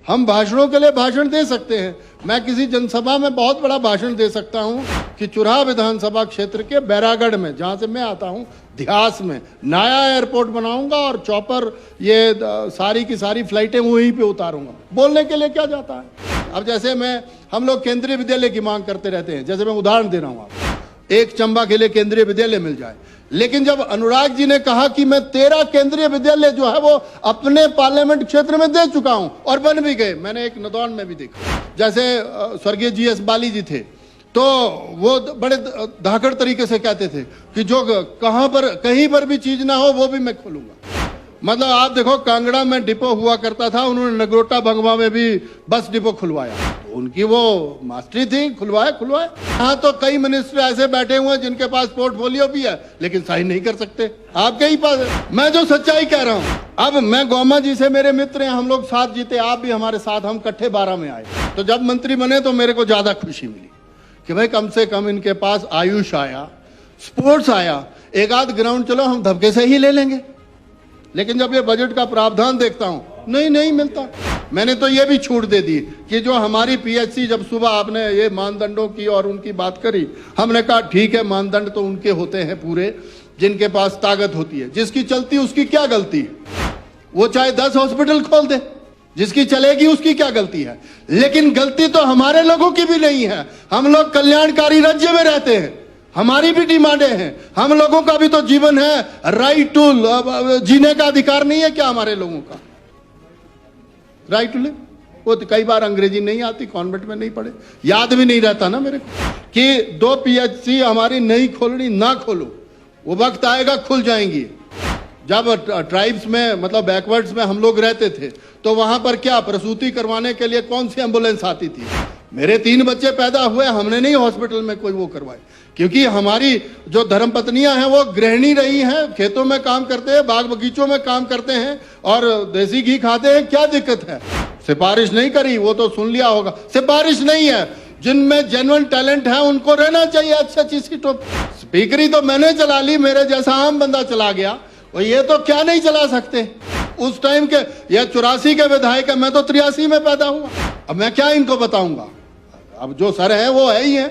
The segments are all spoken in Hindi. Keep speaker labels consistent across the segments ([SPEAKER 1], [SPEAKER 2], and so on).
[SPEAKER 1] हम भाषणों के लिए भाषण दे सकते हैं। मैं किसी जनसभा में बहुत बड़ा भाषण दे सकता हूं कि चुराह विधानसभा क्षेत्र के बैरागढ़ में, जहां से मैं आता हूं, ध्यास में नया एयरपोर्ट बनाऊंगा और चॉपर ये सारी की सारी फ्लाइटें वहीं पे उतारूंगा। बोलने के लिए क्या जाता है। अब जैसे हम लोग केंद्रीय विद्यालय की मांग करते रहते हैं, जैसे मैं उदाहरण दे रहा हूं आपको, एक चंबा के लिए केंद्रीय विद्यालय मिल जाए, लेकिन जब अनुराग जी ने कहा कि मैं 13 केंद्रीय विद्यालय जो है वो अपने पार्लियामेंट क्षेत्र में दे चुका हूं और बन भी गए, मैंने एक नदौन में भी देखा, जैसे स्वर्गीय GS बाली जी थे, तो वो बड़े धाकड़ तरीके से कहते थे कि जो कहीं पर भी चीज ना हो वो भी मैं खोलूंगा। मतलब आप देखो, कांगड़ा में डिपो हुआ करता था, उन्होंने नगरोटा भंगवा में भी बस डिपो खुलवाया, तो उनकी वो मास्टरी थी, खुलवाया। हाँ, तो कई मिनिस्टर ऐसे बैठे हुए हैं जिनके पास पोर्टफोलियो भी है लेकिन साइन नहीं कर सकते, आपके ही पास है। मैं जो सच्चाई कह रहा हूँ, अब मैं गौमा जी से मेरे मित्र हैं, हम लोग साथ जीते, आप भी हमारे साथ, हम इकट्ठे 12 में आए, तो जब मंत्री बने तो मेरे को ज्यादा खुशी मिली कि भाई कम से कम इनके पास आयुष आया, स्पोर्ट्स आया, एक आध ग्राउंड चलो हम धबके से ही ले लेंगे। लेकिन जब ये बजट का प्रावधान देखता हूं, नहीं मिलता। मैंने तो ये भी छूट दे दी कि जो हमारी PHC, जब सुबह आपने ये मानदंडों की और उनकी बात करी, हमने कहा ठीक है, मानदंड तो उनके होते हैं पूरे जिनके पास ताकत होती है, जिसकी चलती उसकी क्या गलती है, वो चाहे 10 हॉस्पिटल खोल दे, जिसकी चलेगी उसकी क्या गलती है। लेकिन गलती तो हमारे लोगों की भी नहीं है, हम लोग कल्याणकारी राज्य में रहते हैं, हमारी भी डिमांडें हैं, हम लोगों का भी तो जीवन है, राइट टू जीने का अधिकार नहीं है क्या हमारे लोगों का, राइट टू लिव। वो तो कई बार अंग्रेजी नहीं आती, कॉन्वेंट में नहीं पढ़े, याद भी नहीं रहता ना मेरे को कि 2 PHC हमारी नहीं खोलनी, ना खोलो, वो वक्त आएगा खुल जाएंगी। जब ट्राइब्स में, मतलब बैकवर्ड्स में हम लोग रहते थे, तो वहां पर क्या प्रसूति करवाने के लिए कौन सी एम्बुलेंस आती थी। मेरे 3 बच्चे पैदा हुए, हमने नहीं हॉस्पिटल में कोई वो करवाए, क्योंकि हमारी जो धर्मपत्नियां हैं वो गृहिणी रही हैं, खेतों में काम करते हैं, बाग बगीचों में काम करते हैं और देसी घी खाते हैं। क्या दिक्कत है, सिफारिश नहीं करी, वो तो सुन लिया होगा, सिफारिश नहीं है। जिनमें जेन्युइन टैलेंट है उनको रहना चाहिए अच्छी सीटों। स्पीकरी तो मैंने चला ली, मेरे जैसा आम बंदा चला गया, और ये तो क्या नहीं चला सकते। उस टाइम के ये 84 के विधायक है, मैं तो 83 में पैदा हुआ, अब मैं क्या इनको बताऊंगा। अब जो सर है वो है ही है,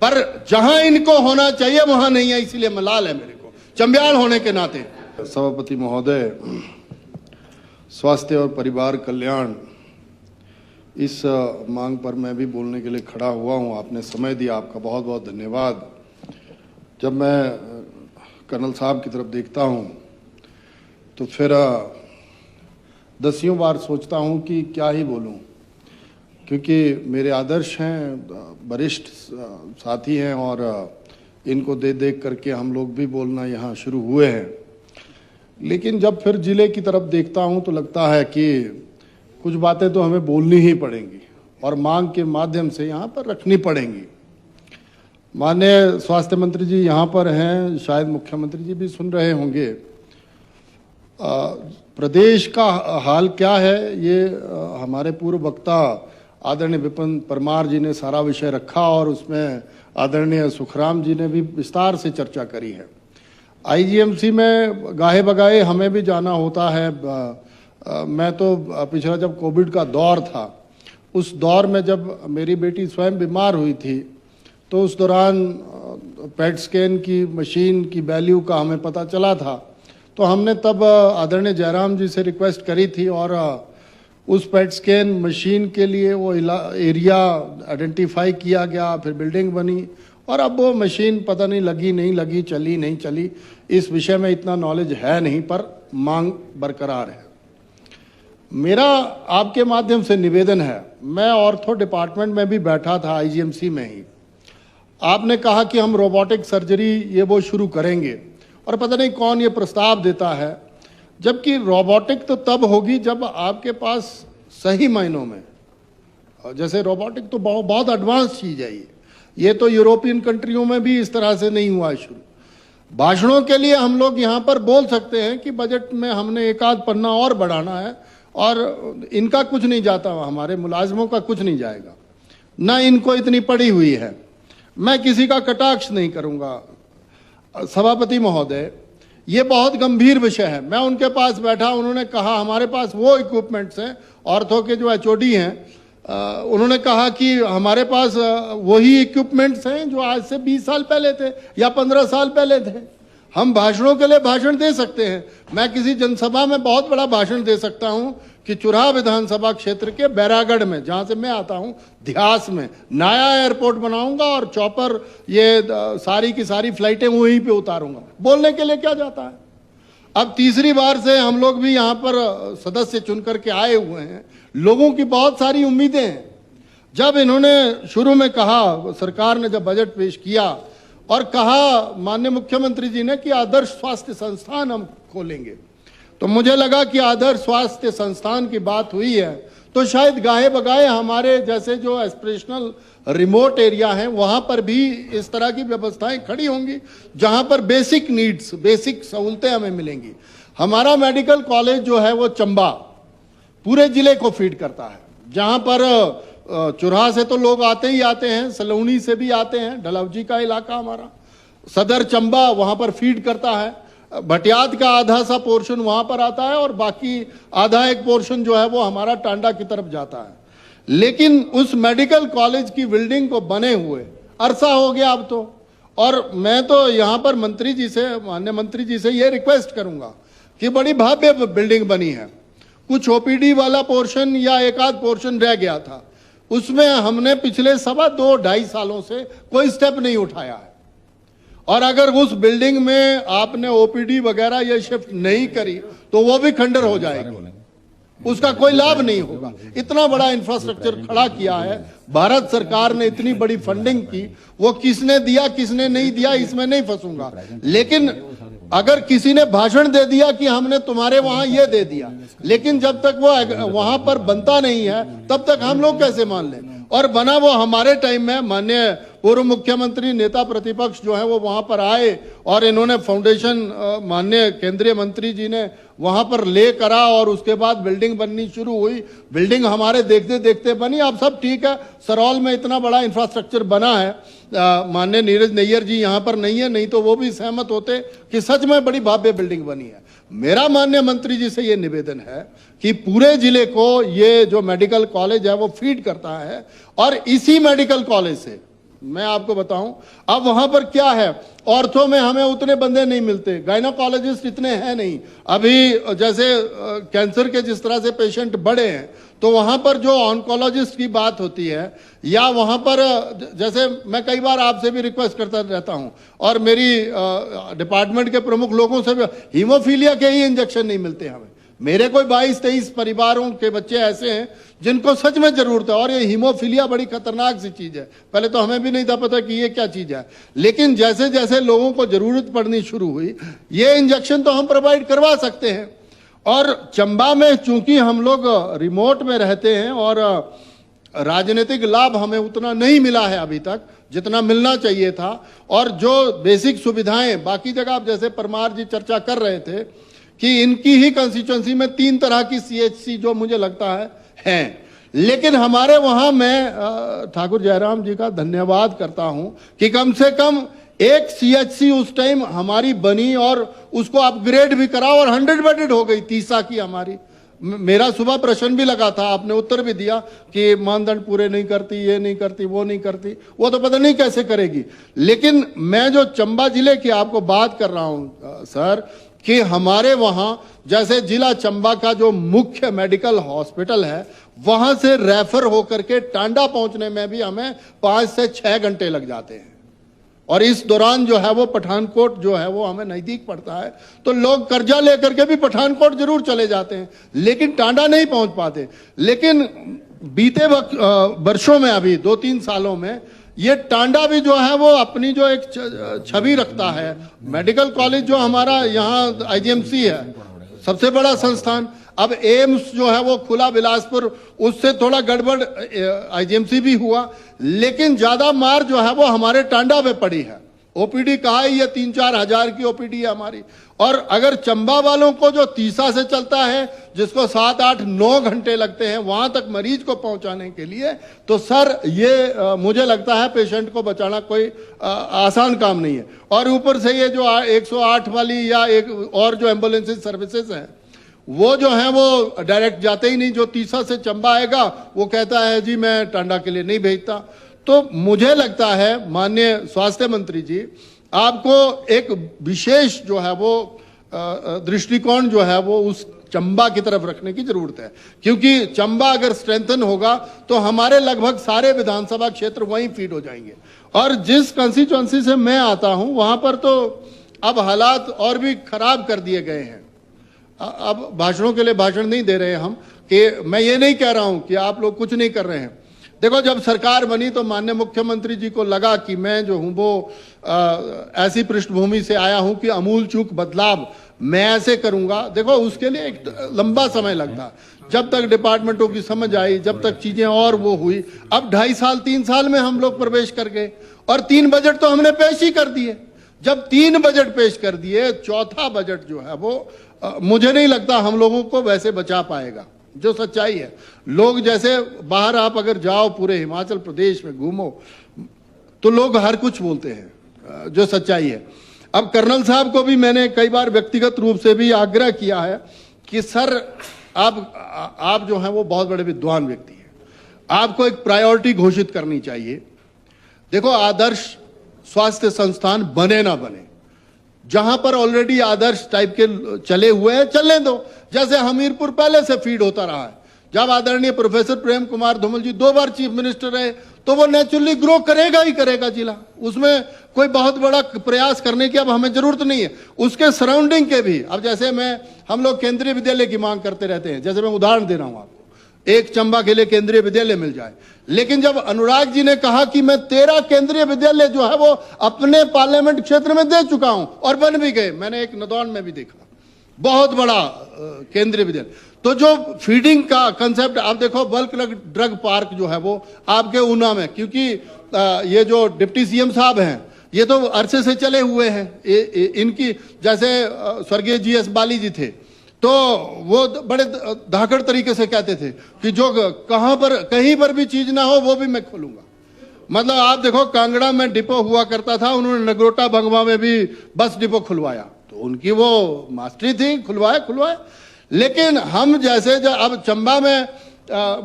[SPEAKER 1] पर जहां इनको होना चाहिए वहां नहीं है, इसीलिए मलाल है मेरे को चंबियाल होने के नाते। सभापति महोदय, स्वास्थ्य और परिवार कल्याण, इस मांग पर मैं भी बोलने के लिए खड़ा हुआ हूं। आपने समय दिया, आपका बहुत बहुत धन्यवाद। जब मैं कर्नल साहब की तरफ देखता हूं तो फिर 10वीं बार सोचता हूं कि क्या ही बोलूं, क्योंकि मेरे आदर्श हैं, वरिष्ठ साथी हैं और इनको देख करके हम लोग भी बोलना यहाँ शुरू हुए हैं। लेकिन जब फिर जिले की तरफ देखता हूँ तो लगता है कि कुछ बातें तो हमें बोलनी ही पड़ेंगी और मांग के माध्यम से यहाँ पर रखनी पड़ेंगी। माननीय स्वास्थ्य मंत्री जी यहाँ पर हैं, शायद मुख्यमंत्री जी भी सुन रहे होंगे। प्रदेश का हाल क्या है, ये हमारे पूर्व वक्ता आदरणीय विपिन परमार जी ने सारा विषय रखा और उसमें आदरणीय सुखराम जी ने भी विस्तार से चर्चा करी है। IGMC में गाहे बगाए हमें भी जाना होता है। मैं तो पिछला जब कोविड का दौर था, उस दौर में जब मेरी बेटी स्वयं बीमार हुई थी, तो उस दौरान पेट स्कैन की मशीन की वैल्यू का हमें पता चला था, तो हमने तब आदरणीय जयराम जी से रिक्वेस्ट करी थी और उस पेट स्कैन मशीन के लिए वो एरिया आइडेंटिफाई किया गया, फिर बिल्डिंग बनी और अब वो मशीन पता नहीं लगी नहीं लगी, चली नहीं चली, इस विषय में इतना नॉलेज है नहीं, पर मांग बरकरार है। मेरा आपके माध्यम से निवेदन है, मैं ऑर्थो डिपार्टमेंट में भी बैठा था IGMC में ही, आपने कहा कि हम रोबोटिक सर्जरी ये वो शुरू करेंगे और पता नहीं कौन ये प्रस्ताव देता है, जबकि रोबोटिक तो तब होगी जब आपके पास सही मायनों में, जैसे रोबोटिक तो बहुत एडवांस चीज़ है ये तो यूरोपियन कंट्रियों में भी इस तरह से नहीं हुआ शुरू। भाषणों के लिए हम लोग यहाँ पर बोल सकते हैं कि बजट में हमने एक आध पन्ना और बढ़ाना है और इनका कुछ नहीं जाता, हमारे मुलाजमों का कुछ नहीं जाएगा, ना इनको इतनी पड़ी हुई है। मैं किसी का कटाक्ष नहीं करूँगा। सभापति महोदय, ये बहुत गंभीर विषय है। मैं उनके पास बैठा, उन्होंने कहा हमारे पास वो इक्विपमेंट्स हैं, ऑर्थो के जो एचओडी हैं, उन्होंने कहा कि हमारे पास वही इक्विपमेंट्स हैं जो आज से 20 साल पहले थे या 15 साल पहले थे। हम भाषणों के लिए भाषण दे सकते हैं। मैं किसी जनसभा में बहुत बड़ा भाषण दे सकता हूं कि चुराह विधानसभा क्षेत्र के बैरागढ़ में, जहां से मैं आता हूं, ध्यास में नया एयरपोर्ट बनाऊंगा और चॉपर ये सारी की सारी फ्लाइटें वहीं पे उतारूंगा। बोलने के लिए क्या जाता है। अब तीसरी बार से हम लोग भी यहाँ पर सदस्य चुन करके आए हुए हैं। लोगों की बहुत सारी उम्मीदें हैं। जब इन्होंने शुरू में कहा, सरकार ने जब बजट पेश किया और कहा माननीय मुख्यमंत्री जी ने कि आदर्श स्वास्थ्य संस्थान हम खोलेंगे, तो मुझे लगा कि आदर्श स्वास्थ्य संस्थान की बात हुई है तो शायद गाहे बगाए हमारे जैसे जो एस्पिरेशनल रिमोट एरिया हैं वहां पर भी इस तरह की व्यवस्थाएं खड़ी होंगी जहां पर बेसिक नीड्स, बेसिक सहूलतें हमें मिलेंगी। हमारा मेडिकल कॉलेज जो है वो चंबा पूरे जिले को फीड करता है, जहां पर चुराह से तो लोग आते ही आते हैं, सलौनी से भी आते हैं, डलहौजी का इलाका हमारा, सदर चंबा वहां पर फीड करता है, भटियात का आधा सा पोर्शन वहां पर आता है और बाकी आधा एक पोर्शन जो है वो हमारा टांडा की तरफ जाता है। लेकिन उस मेडिकल कॉलेज की बिल्डिंग को बने हुए अरसा हो गया अब तो, और मैं तो यहाँ पर मंत्री जी से, माननीय मंत्री जी से ये रिक्वेस्ट करूंगा कि बड़ी भव्य बिल्डिंग बनी है। कुछ ओपीडी वाला पोर्शन या एक आध पोर्शन रह गया था, उसमें हमने पिछले 2.5 सालों से कोई स्टेप नहीं उठाया है। और अगर उस बिल्डिंग में आपने ओपीडी वगैरह ये शिफ्ट नहीं करी तो वो भी खंडर हो जाएगी, उसका कोई लाभ नहीं होगा। इतना बड़ा इंफ्रास्ट्रक्चर खड़ा किया है भारत सरकार ने, इतनी बड़ी फंडिंग की, वो किसने दिया किसने नहीं दिया इसमें नहीं फंसूंगा। लेकिन अगर किसी ने भाषण दे दिया कि हमने तुम्हारे वहां ये दे दिया, लेकिन जब तक वो वहां पर बनता नहीं है तब तक हम लोग कैसे मान लें। और बना वो हमारे टाइम में, माननीय पूर्व मुख्यमंत्री नेता प्रतिपक्ष जो है वो वहां पर आए और इन्होंने फाउंडेशन, माननीय केंद्रीय मंत्री जी ने वहां पर ले करा और उसके बाद बिल्डिंग बननी शुरू हुई। बिल्डिंग हमारे देखते देखते बनी। अब सब ठीक है, सरौल में इतना बड़ा इंफ्रास्ट्रक्चर बना है। माननीय नीरज नैयर जी यहाँ पर नहीं है, नहीं तो वो भी सहमत होते कि सच में बड़ी भव्य बिल्डिंग बनी है। मेरा माननीय मंत्री जी से ये निवेदन है कि पूरे जिले को ये जो मेडिकल कॉलेज है वो फीड करता है, और इसी मेडिकल कॉलेज से मैं आपको बताऊं अब वहां पर क्या है, ऑर्थो में हमें उतने बंदे नहीं मिलते, गायनोकोलॉजिस्ट इतने हैं नहीं। अभी जैसे कैंसर के जिस तरह से पेशेंट बढ़े हैं तो वहां पर जो ऑन्कोलॉजिस्ट की बात होती है, या वहां पर जैसे मैं कई बार आपसे भी रिक्वेस्ट करता रहता हूं और मेरी डिपार्टमेंट के प्रमुख लोगों से भी, हीमोफीलिया के ही इंजेक्शन नहीं मिलते हमें। मेरे कोई 22-23 परिवारों के बच्चे ऐसे हैं जिनको सच में जरूरत है, और ये हीमोफीलिया बड़ी खतरनाक सी चीज है। पहले तो हमें भी नहीं था पता कि ये क्या चीज है, लेकिन जैसे जैसे लोगों को जरूरत पड़नी शुरू हुई, ये इंजेक्शन तो हम प्रोवाइड करवा सकते हैं। और चंबा में चूंकि हम लोग रिमोट में रहते हैं और राजनीतिक लाभ हमें उतना नहीं मिला है अभी तक जितना मिलना चाहिए था, और जो बेसिक सुविधाएं बाकी जगह, आप जैसे परमार जी चर्चा कर रहे थे कि इनकी ही कंस्टिट्यूएंसी में 3 तरह की सीएचसी जो मुझे लगता है हैं, लेकिन हमारे वहां मैं ठाकुर जयराम जी का धन्यवाद करता हूं कि कम से कम एक सीएचसी उस टाइम हमारी बनी और उसको अपग्रेड भी करा और 100 बेडेड हो गई, तीसा की हमारी। मेरा सुबह प्रश्न भी लगा था, आपने उत्तर भी दिया कि मानदंड पूरे नहीं करती, ये नहीं करती, वो नहीं करती, वो तो पता नहीं कैसे करेगी। लेकिन मैं जो चंबा जिले की आपको बात कर रहा हूं सर, कि हमारे वहां जैसे जिला चंबा का जो मुख्य मेडिकल हॉस्पिटल है, वहां से रेफर होकर के टांडा पहुंचने में भी हमें 5 से 6 घंटे लग जाते हैं। और इस दौरान जो है वो पठानकोट जो है वो हमें नजदीक पड़ता है, तो लोग कर्जा लेकर के भी पठानकोट जरूर चले जाते हैं, लेकिन टांडा नहीं पहुंच पाते। लेकिन बीते वर्षों में, अभी 2-3 सालों में, ये टांडा भी जो है वो अपनी जो एक छवि रखता है। मेडिकल कॉलेज जो हमारा यहाँ आईजीएमसी है, सबसे बड़ा संस्थान, अब एम्स जो है वो खुला बिलासपुर, उससे थोड़ा गड़बड़ आईजीएमसी भी हुआ, लेकिन ज्यादा मार जो है वो हमारे टांडा पे पड़ी है। ओपीडी कहा है, ये 3-4 हजार की ओपीडी है हमारी। और अगर चंबा वालों को जो तीसा से चलता है, जिसको 7-8-9 घंटे लगते हैं वहां तक मरीज को पहुंचाने के लिए, तो सर ये मुझे लगता है पेशेंट को बचाना कोई आसान काम नहीं है। और ऊपर से ये जो 108 वाली या एक और जो एम्बुलेंस सर्विसेज हैं, वो जो है वो डायरेक्ट जाते ही नहीं। जो तीसा से चंबा आएगा वो कहता है जी मैं टांडा के लिए नहीं भेजता। तो मुझे लगता है माननीय स्वास्थ्य मंत्री जी, आपको एक विशेष जो है वो दृष्टिकोण जो है वो उस चंबा की तरफ रखने की जरूरत है, क्योंकि चंबा अगर स्ट्रेंथन होगा तो हमारे लगभग सारे विधानसभा क्षेत्र वहीं फीड हो जाएंगे। और जिस कंस्टिट्यूएंसी से मैं आता हूं वहां पर तो अब हालात और भी खराब कर दिए गए हैं। अब भाषणों के लिए भाषण नहीं दे रहे हम, कि मैं ये नहीं कह रहा हूं कि आप लोग कुछ नहीं कर रहे हैं। देखो, जब सरकार बनी तो माननीय मुख्यमंत्री जी को लगा कि मैं जो हूं वो ऐसी पृष्ठभूमि से आया हूं कि अमूल चूक बदलाव मैं ऐसे करूंगा। देखो, उसके लिए एक लंबा समय लगता, जब तक डिपार्टमेंटों की समझ आई, जब तक चीजें और वो हुई। अब 2.5 साल 3 साल में हम लोग प्रवेश कर गए और 3 बजट तो हमने पेश ही कर दिए। जब 3 बजट पेश कर दिए, चौथा बजट जो है वो मुझे नहीं लगता हम लोगों को वैसे बचा पाएगा। जो सच्चाई है, लोग जैसे बाहर आप अगर जाओ पूरे हिमाचल प्रदेश में घूमो तो लोग हर कुछ बोलते हैं, जो सच्चाई है। अब कर्नल साहब को भी मैंने कई बार व्यक्तिगत रूप से भी आग्रह किया है कि सर आप जो हैं वो बहुत बड़े विद्वान व्यक्ति हैं, आपको एक प्रायोरिटी घोषित करनी चाहिए। देखो, आदर्श स्वास्थ्य संस्थान बने ना बने, जहां पर ऑलरेडी आदर्श टाइप के चले हुए हैं चलने दो। जैसे हमीरपुर पहले से फीड होता रहा है। जब आदरणीय प्रोफेसर प्रेम कुमार धूमल जी 2 बार चीफ मिनिस्टर रहे तो वो नेचुरली ग्रो करेगा ही करेगा जिला। उसमें कोई बहुत बड़ा प्रयास करने की अब हमें जरूरत नहीं है। उसके सराउंडिंग के भी, अब जैसे हम लोग केंद्रीय विद्यालय की मांग करते रहते हैं, जैसे मैं उदाहरण दे रहा हूं आपको, एक चंबा के लिए केंद्रीय विद्यालय मिल जाए। लेकिन जब अनुराग जी ने कहा कि मैं 13 केंद्रीय विद्यालय जो है वो अपने पार्लियामेंट क्षेत्र में दे चुका हूं और बन भी गए, मैंने एक नदौन में भी देखा बहुत बड़ा केंद्रीय विद्यालय। तो जो फीडिंग का कंसेप्ट आप देखो, बल्क ड्रग पार्क जो है वो आपके ऊना में, क्योंकि ये जो डिप्टी सीएम साहब हैं ये तो अरसे से चले हुए हैं। इनकी जैसे स्वर्गीय GS बाली जी थे तो वो बड़े धाकड़ तरीके से कहते थे कि जो कहीं पर भी चीज ना हो वो भी मैं खोलूंगा। मतलब आप देखो, कांगड़ा में डिपो हुआ करता था, उन्होंने नगरोटा भंगवा में भी बस डिपो खुलवाया, तो उनकी वो मास्टरी थी, खुलवाए। लेकिन हम जैसे अब चंबा में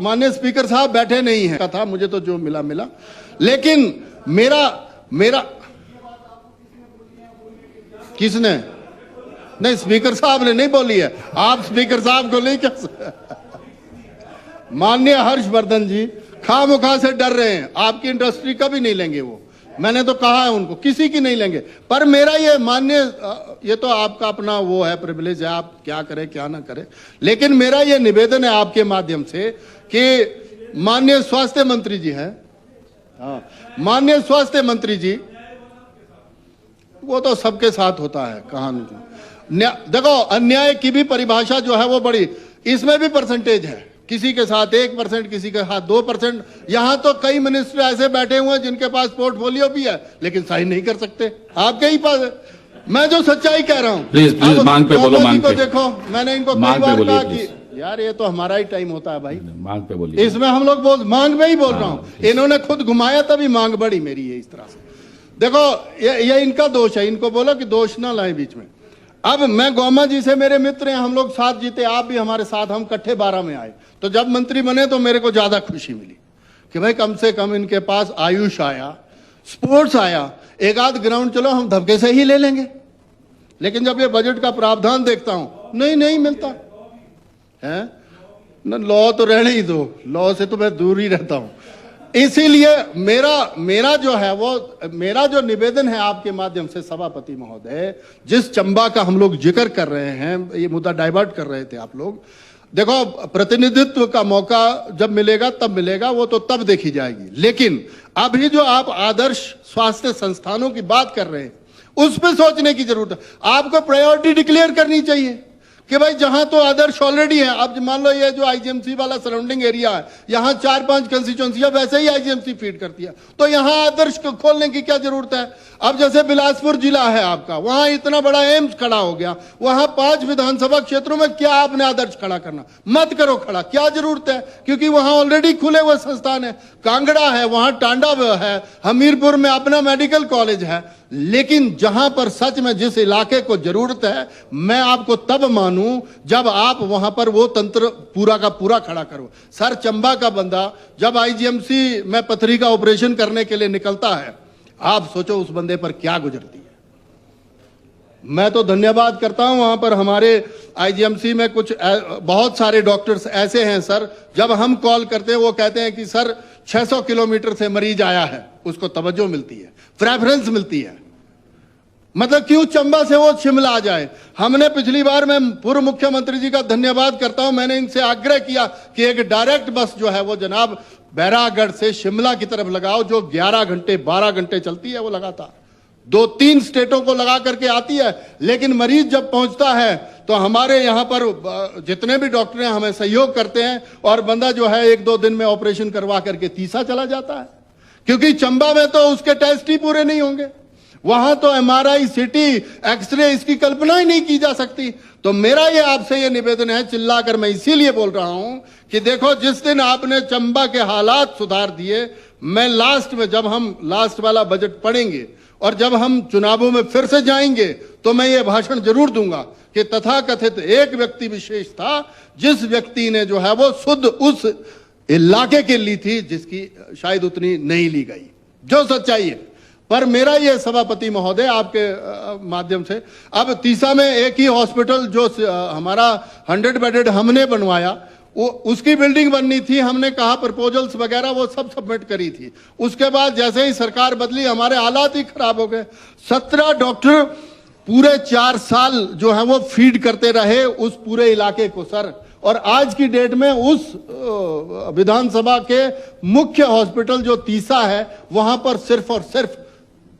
[SPEAKER 1] माननीय स्पीकर साहब बैठे नहीं है था, मुझे तो जो मिला। लेकिन मेरा किसने? नहीं, स्पीकर साहब ने नहीं बोली है। आप स्पीकर साहब को नहीं कह सकते। माननीय हर्षवर्धन जी खामोखा से डर रहे हैं, आपकी इंडस्ट्री कभी नहीं लेंगे वो। मैंने तो कहा है उनको, किसी की नहीं लेंगे। पर मेरा ये माननीय, ये तो आपका अपना वो है, प्रिविलेज है, आप क्या करें क्या ना करें। लेकिन मेरा ये निवेदन है आपके माध्यम से कि माननीय स्वास्थ्य मंत्री जी हैं, माननीय स्वास्थ्य मंत्री जी, वो तो सबके साथ होता है कहानी। देखो, अन्याय की भी परिभाषा जो है वो बड़ी, इसमें भी परसेंटेज है, किसी के साथ 1%, किसी के साथ 2%। यहां तो कई मिनिस्टर ऐसे बैठे हुए हैं जिनके पास पोर्टफोलियो भी है लेकिन साइन नहीं कर सकते, आपके ही पास। मैं जो सच्चाई कह रहा हूं,
[SPEAKER 2] प्लीज मांग पे बोलो, मांग पे
[SPEAKER 1] देखो, मैंने इनको कई बार कहा कि यार ये तो हमारा ही टाइम होता है भाई,
[SPEAKER 2] मांग पे बोलिए।
[SPEAKER 1] इसमें हम लोग मांग में ही बोल रहा हूं। इन्होंने खुद घुमाया तभी मांग बढ़ी मेरी ये इस तरह से। देखो, ये इनका दोष है, इनको बोलो कि दोष ना लाए बीच में। अब मैं गोमा जी से मेरे मित्र हैं, हम लोग साथ जीते, आप भी हमारे साथ, हम इकट्ठे 12 में आए। तो जब मंत्री बने तो मेरे को ज्यादा खुशी मिली कि भाई कम से कम इनके पास आयुष आया, स्पोर्ट्स आया, एक आध ग्राउंड चलो हम धक्के से ही ले लेंगे। लेकिन जब ये बजट का प्रावधान देखता हूं, नहीं मिलता है न। लॉ तो रहने ही दो, लॉ से तो मैं दूर ही रहता हूं। इसीलिए मेरा जो है वो, मेरा जो निवेदन है आपके माध्यम से सभापति महोदय, जिस चंबा का हम लोग जिक्र कर रहे हैं, ये मुद्दा डाइवर्ट कर रहे थे आप लोग। देखो, प्रतिनिधित्व का मौका जब मिलेगा तब मिलेगा, वो तो तब देखी जाएगी। लेकिन अभी जो आप आदर्श स्वास्थ्य संस्थानों की बात कर रहे हैं, उस पर सोचने की जरूरत है। आपको प्रायोरिटी डिक्लेयर करनी चाहिए कि भाई जहां तो आदर्श ऑलरेडी है, अब मान लो ये जो आईजीएमसी वाला सराउंडिंग एरिया है, यहाँ 4-5 कंस्टिट्यूएंसियां वैसे ही आईजीएमसी फीड करती है, तो यहाँ आदर्श को खोलने की क्या जरूरत है। अब जैसे बिलासपुर जिला है आपका, वहां इतना बड़ा एम्स खड़ा हो गया, वहां 5 विधानसभा क्षेत्रों में क्या आपने आदर्श खड़ा करना, मत करो खड़ा, क्या जरूरत है, क्योंकि वहां ऑलरेडी खुले हुए संस्थान है। कांगड़ा है, वहां टांडा है, हमीरपुर में अपना मेडिकल कॉलेज है। लेकिन जहां पर सच में जिस इलाके को जरूरत है, मैं आपको तब मानूं जब आप वहां पर वो तंत्र पूरा का पूरा खड़ा करो। सर, चंबा का बंदा जब आईजीएमसी में पथरी का ऑपरेशन करने के लिए निकलता है, आप सोचो उस बंदे पर क्या गुजरती है। मैं तो धन्यवाद करता हूं, वहां पर हमारे आईजीएमसी में कुछ बहुत सारे डॉक्टर्स ऐसे हैं सर, जब हम कॉल करते हैं वो कहते हैं कि सर 600 किलोमीटर से मरीज आया है, उसको तवज्जो मिलती है, प्रेफरेंस मिलती है। मतलब क्यों चंबा से वो शिमला आ जाए। हमने पिछली बार, मैं पूर्व मुख्यमंत्री जी का धन्यवाद करता हूं, मैंने इनसे आग्रह किया कि एक डायरेक्ट बस जो है वो जनाब बैरागढ़ से शिमला की तरफ लगाओ, जो 11 घंटे 12 घंटे चलती है वो लगातार 2-3 स्टेटों को लगा करके आती है। लेकिन मरीज जब पहुंचता है तो हमारे यहां पर जितने भी डॉक्टर हैं हमें सहयोग करते हैं, और बंदा जो है 1-2 दिन में ऑपरेशन करवा करके तीसरा चला जाता है, क्योंकि चंबा में तो उसके टेस्ट ही पूरे नहीं होंगे। वहां तो एमआरआई, सीटी, एक्सरे, इसकी कल्पना ही नहीं की जा सकती। तो मेरा ये आपसे ये निवेदन है, चिल्लाकर मैं इसीलिए बोल रहा हूं कि देखो, जिस दिन आपने चंबा के हालात सुधार दिए, मैं लास्ट में, जब हम लास्ट वाला बजट पढ़ेंगे और जब हम चुनावों में फिर से जाएंगे, तो मैं ये भाषण जरूर दूंगा कि तथाकथित एक व्यक्ति विशेष था, जिस व्यक्ति ने जो है वो शुद्ध उस इलाके के ली थी जिसकी शायद उतनी नहीं ली गई, जो सच्चाई है। पर मेरा ये सभापति महोदय आपके माध्यम से, अब तीसा में एक ही हॉस्पिटल जो हमारा 100 बेडेड हमने बनवाया, वो उसकी बिल्डिंग बननी थी, हमने कहा प्रपोजल्स वगैरह वो सब सबमिट करी थी। उसके बाद जैसे ही सरकार बदली, हमारे हालात ही खराब हो गए। 17 डॉक्टर पूरे 4 साल जो है वो फीड करते रहे उस पूरे इलाके को सर, और आज की डेट में उस विधानसभा के मुख्य हॉस्पिटल जो तीसा है, वहां पर सिर्फ और सिर्फ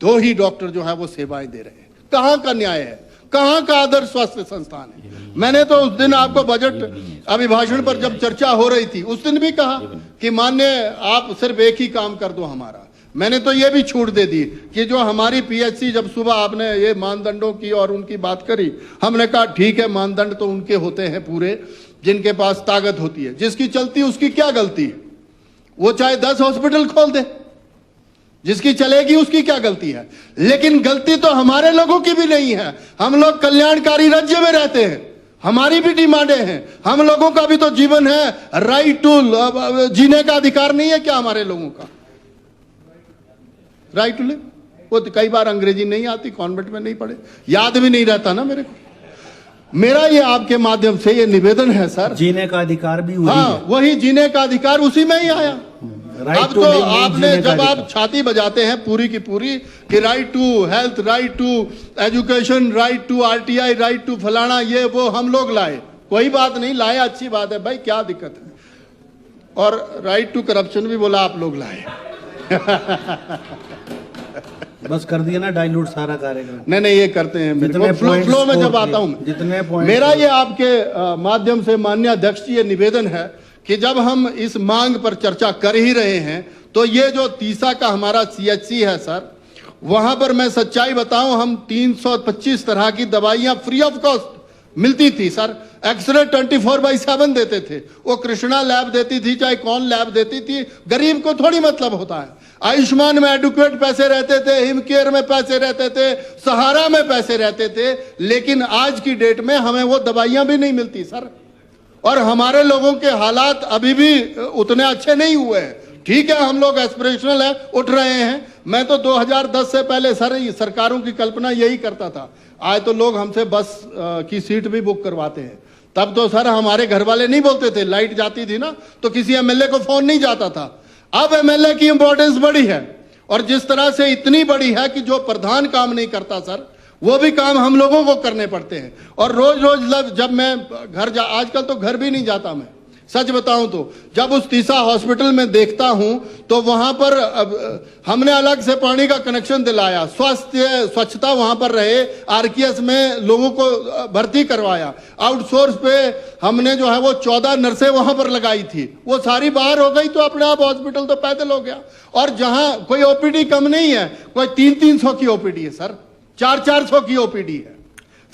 [SPEAKER 1] 2 ही डॉक्टर जो है वो सेवाएं दे रहे हैं। कहां का न्याय है, कहां का आदर्श स्वास्थ्य संस्थान है। मैंने तो उस दिन आपको बजट अभिभाषण पर जब चर्चा हो रही थी, उस दिन भी कहा कि माननीय आप सिर्फ एक ही काम कर दो हमारा। मैंने तो ये भी छूट दे दी कि जो हमारी पीएचसी, जब सुबह आपने ये मानदंडों की और उनकी बात करी, हमने कहा ठीक है, मानदंड तो उनके होते हैं पूरे जिनके पास ताकत होती है, जिसकी चलती उसकी क्या गलती, वो चाहे 10 हॉस्पिटल खोल दे, जिसकी चलेगी उसकी क्या गलती है। लेकिन गलती तो हमारे लोगों की भी नहीं है, हम लोग कल्याणकारी राज्य में रहते हैं, हमारी भी डिमांडें हैं, हम लोगों का भी तो जीवन है, राइट टू जीने का अधिकार नहीं है क्या हमारे लोगों का, राइट टू लिव। वो तो कई बार अंग्रेजी नहीं आती, कॉन्वेंट में नहीं पढ़े, याद भी नहीं रहता ना मेरे को। मेरा ये आपके माध्यम से ये निवेदन है सर, जीने का अधिकार भी वही, हाँ, वही जीने का अधिकार उसी में ही आया। अब तो आपने जब आप छाती बजाते हैं पूरी की पूरी कि right to health, right to education, right to RTI, right to फलाना, ये वो हम लोग लाए, कोई बात नहीं, लाए अच्छी बात है भाई, क्या दिक्कत है। और राइट टू करप्शन भी बोला आप लोग लाए।
[SPEAKER 3] बस कर दिया ना डाइल्यूट सारा कार्यक्रम।
[SPEAKER 1] नहीं, ये करते हैं फ्लो में जब आता हूं जितने मेरा ये आपके माध्यम से माननीय अध्यक्ष जी ये निवेदन है कि जब हम इस मांग पर चर्चा कर ही रहे हैं, तो ये जो तीसा का हमारा सीएचसी है सर, वहां पर मैं सच्चाई बताऊं, हम 325 तरह की दवाइयां फ्री ऑफ कॉस्ट मिलती थी सर। एक्सरे 24/7 देते थे, वो कृष्णा लैब देती थी, चाहे कौन लैब देती थी, गरीब को थोड़ी मतलब होता है। आयुष्मान में एडुकेट पैसे रहते थे, हिम केयर में पैसे रहते थे, सहारा में पैसे रहते थे, लेकिन आज की डेट में हमें वो दवाइयां भी नहीं मिलती सर। और हमारे लोगों के हालात अभी भी उतने अच्छे नहीं हुए हैं। ठीक है, हम लोग एस्पिरेशनल है, उठ रहे हैं। मैं तो 2010 से पहले सर सरकारों की कल्पना यही करता था। आज तो लोग हमसे बस की सीट भी बुक करवाते हैं। तब तो सर हमारे घर वाले नहीं बोलते थे, लाइट जाती थी ना तो किसी एमएलए को फोन नहीं जाता था। अब एमएलए की इंपॉर्टेंस बढ़ी है, और जिस तरह से इतनी बड़ी है कि जो प्रधान काम नहीं करता सर, वो भी काम हम लोगों को करने पड़ते हैं। और रोज रोज जब मैं घर आजकल तो घर भी नहीं जाता मैं, सच बताऊं तो जब उस तीसा हॉस्पिटल में देखता हूं तो वहां पर हमने अलग से पानी का कनेक्शन दिलाया, स्वच्छता वहां पर रहे, आरकेएस में लोगों को भर्ती करवाया, आउटसोर्स पे हमने जो है वो 14 नर्सें वहां पर लगाई थी, वो सारी बाहर हो गई तो अपने आप हॉस्पिटल तो पैदल हो गया। और जहां कोई ओपीडी कम नहीं है, कोई 300 की ओपीडी है सर, 400 की ओपीडी है।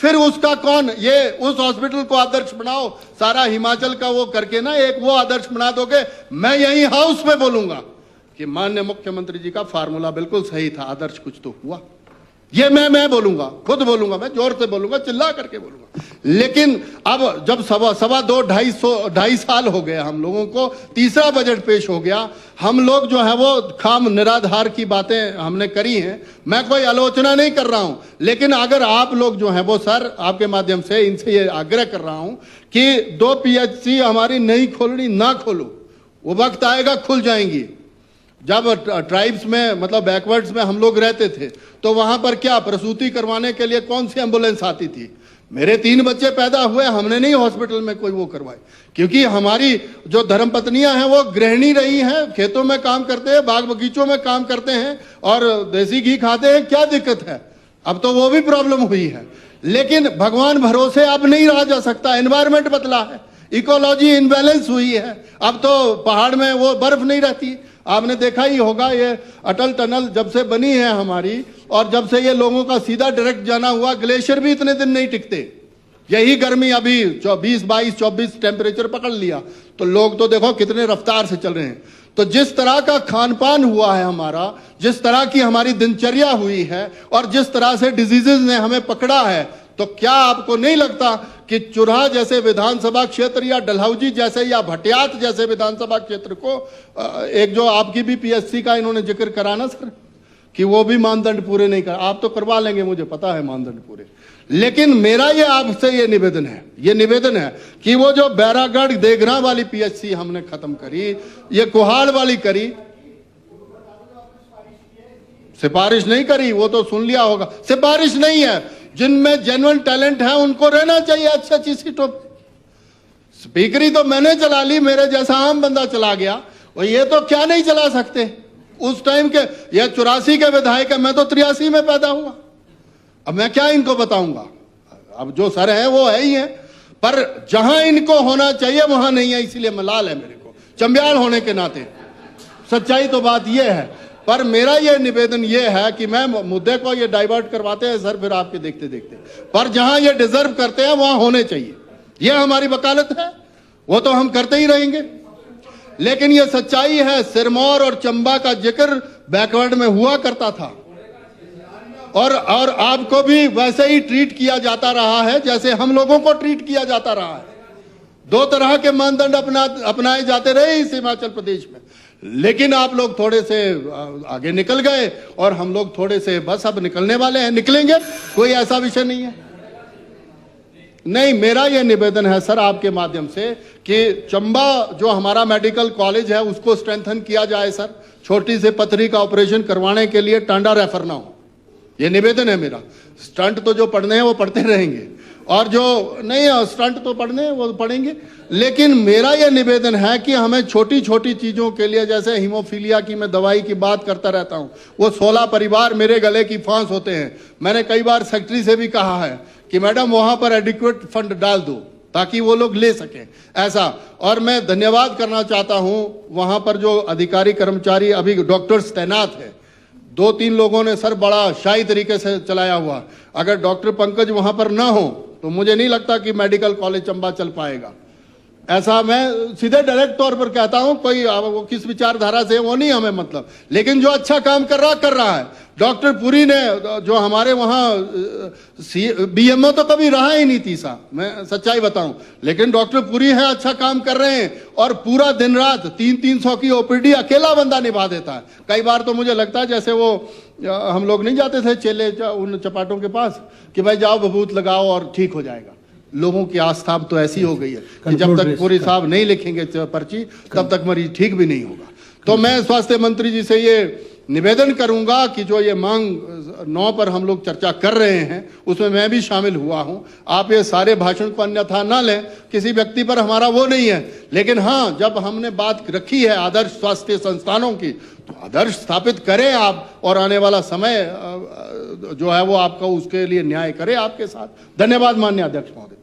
[SPEAKER 1] फिर उसका कौन, ये उस हॉस्पिटल को आदर्श बनाओ, सारा हिमाचल का वो करके ना एक वो आदर्श बना दोगे। मैं यही हाउस में बोलूंगा कि माननीय मुख्यमंत्री जी का फार्मूला बिल्कुल सही था, आदर्श कुछ तो हुआ। ये मैं बोलूंगा, खुद बोलूंगा, मैं जोर से बोलूंगा, चिल्ला करके बोलूंगा। लेकिन अब जब सवा 2-2.5 साल हो गए हम लोगों को, तीसरा बजट पेश हो गया, हम लोग जो है वो खाम निराधार की बातें हमने करी हैं। मैं कोई आलोचना नहीं कर रहा हूं, लेकिन अगर आप लोग जो है वो सर, आपके माध्यम से इनसे ये आग्रह कर रहा हूं कि 2 PHC हमारी नहीं खोलनी, ना खोलो, वो वक्त आएगा खुल जाएंगी। जब ट्राइब्स में मतलब बैकवर्ड्स में हम लोग रहते थे तो वहां पर क्या प्रसूति करवाने के लिए कौन सी एम्बुलेंस आती थी? मेरे 3 बच्चे पैदा हुए, हमने नहीं हॉस्पिटल में कोई वो करवाए, क्योंकि हमारी जो धर्मपत्नियां हैं वो गृहिणी रही हैं, खेतों में काम करते हैं, बाग बगीचों में काम करते हैं और देसी घी खाते हैं। क्या दिक्कत है? अब तो वो भी प्रॉब्लम हुई है, लेकिन भगवान भरोसे अब नहीं रहा जा सकता। एनवायरमेंट बदला है, इकोलॉजी इनबैलेंस हुई है, अब तो पहाड़ में वो बर्फ नहीं रहती। आपने देखा ही होगा, ये अटल टनल जब से बनी है हमारी, और जब से ये लोगों का सीधा डायरेक्ट जाना हुआ, ग्लेशियर भी इतने दिन नहीं टिकते। यही गर्मी अभी 20, 22, 24 टेम्परेचर पकड़ लिया तो लोग तो देखो कितने रफ्तार से चल रहे हैं। तो जिस तरह का खान पान हुआ है हमारा, जिस तरह की हमारी दिनचर्या हुई है और जिस तरह से डिजीजेस ने हमें पकड़ा है, तो क्या आपको नहीं लगता कि चुराह जैसे विधानसभा क्षेत्र या डलहौजी जैसे या भटियात जैसे विधानसभा क्षेत्र को एक जो आपकी भी PHC का इन्होंने जिक्र करा ना सर, कि वो भी मानदंड पूरे नहीं कर, आप तो करवा लेंगे, मुझे पता है मानदंड पूरे, लेकिन मेरा ये आपसे ये निवेदन है कि वो जो बैरागढ़ देगरा वाली PHC हमने खत्म करी, ये कुहाड़ वाली करी, सिफारिश नहीं करी, वो तो सुन लिया होगा, सिफारिश नहीं है। जिनमें जेन्युइन टैलेंट है उनको रहना चाहिए अच्छी अच्छी सीटों। स्पीकरी तो मैंने चला ली, मेरे जैसा आम बंदा चला गया, और ये तो क्या नहीं चला सकते उस टाइम के। ये 84 के विधायक है, मैं तो 83 में पैदा हुआ। अब मैं क्या इनको बताऊंगा? अब जो सर है वो है ही है, पर जहां इनको होना चाहिए वहां नहीं है, इसीलिए मलाल है मेरे को चंबियाल होने के नाते। सच्चाई तो बात ये है, पर मेरा ये निवेदन ये है कि मैं मुद्दे को ये डाइवर्ट करवाते हैं सर, फिर आपके देखते देखते, पर जहां ये डिजर्व करते हैं वहां होने चाहिए, ये हमारी वकालत है, वो तो हम करते ही रहेंगे। लेकिन ये सच्चाई है, सिरमौर और चंबा का जिक्र बैकवर्ड में हुआ करता था, और आपको भी वैसे ही ट्रीट किया जाता रहा है जैसे हम लोगों को ट्रीट किया जाता रहा है। 2 तरह के मानदंड अपनाए जाते रहे इस हिमाचल प्रदेश में, लेकिन आप लोग थोड़े से आगे निकल गए और हम लोग थोड़े से बस अब निकलने वाले हैं, निकलेंगे, कोई ऐसा विषय नहीं है। नहीं, मेरा यह निवेदन है सर आपके माध्यम से कि चंबा जो हमारा मेडिकल कॉलेज है उसको स्ट्रेंथन किया जाए सर, छोटी से पथरी का ऑपरेशन करवाने के लिए टांडा रेफर ना हो, यह निवेदन है मेरा। स्टंट तो जो पढ़ने हैं वो पढ़ते रहेंगे, और जो नहीं स्टंट तो पढ़ने वो पढ़ेंगे, लेकिन मेरा यह निवेदन है कि हमें छोटी छोटी चीज़ों के लिए, जैसे हीमोफीलिया की मैं दवाई की बात करता रहता हूं, वो 16 परिवार मेरे गले की फांस होते हैं। मैंने कई बार सेक्रेटरी से भी कहा है कि मैडम वहां पर एडिक्वेट फंड डाल दो ताकि वो लोग ले सकें ऐसा। और मैं धन्यवाद करना चाहता हूं वहां पर जो अधिकारी कर्मचारी अभी डॉक्टर्स तैनात है, 2-3 लोगों ने सर बड़ा शाही तरीके से चलाया हुआ। अगर डॉक्टर पंकज वहां पर ना हो तो मुझे नहीं लगता कि मेडिकल कॉलेज चंबा चल पाएगा। ऐसा मैं सीधे डायरेक्ट तौर पर कहता हूं, कोई वो किस विचारधारा से वो नहीं हमें मतलब, लेकिन जो अच्छा काम कर रहा है। डॉक्टर पुरी ने जो हमारे वहाँ BMO तो कभी रहा ही नहीं तीसा, मैं सच्चाई बताऊं, लेकिन डॉक्टर पुरी है, अच्छा काम कर रहे हैं, और पूरा दिन रात 300 की OPD अकेला बंदा निभा देता है। कई बार तो मुझे लगता है जैसे वो हम लोग नहीं जाते थे चेले उन चपाटों के पास कि भाई जाओ बबूत लगाओ और ठीक हो जाएगा। लोगों की आस्था तो ऐसी हो गई है कि जब तक पुरी साहब नहीं लिखेंगे पर्ची तब तक मरीज ठीक भी नहीं होगा। तो मैं स्वास्थ्य मंत्री जी से ये निवेदन करूंगा कि जो ये मांग 9 पर हम लोग चर्चा कर रहे हैं उसमें मैं भी शामिल हुआ हूं। आप ये सारे भाषण को अन्यथा ना लें, किसी व्यक्ति पर हमारा वो नहीं है, लेकिन हाँ, जब हमने बात रखी है आदर्श स्वास्थ्य संस्थानों की, तो आदर्श स्थापित करें आप, और आने वाला समय जो है वो आपका उसके लिए न्याय करे आपके साथ। धन्यवाद माननीय अध्यक्ष महोदय।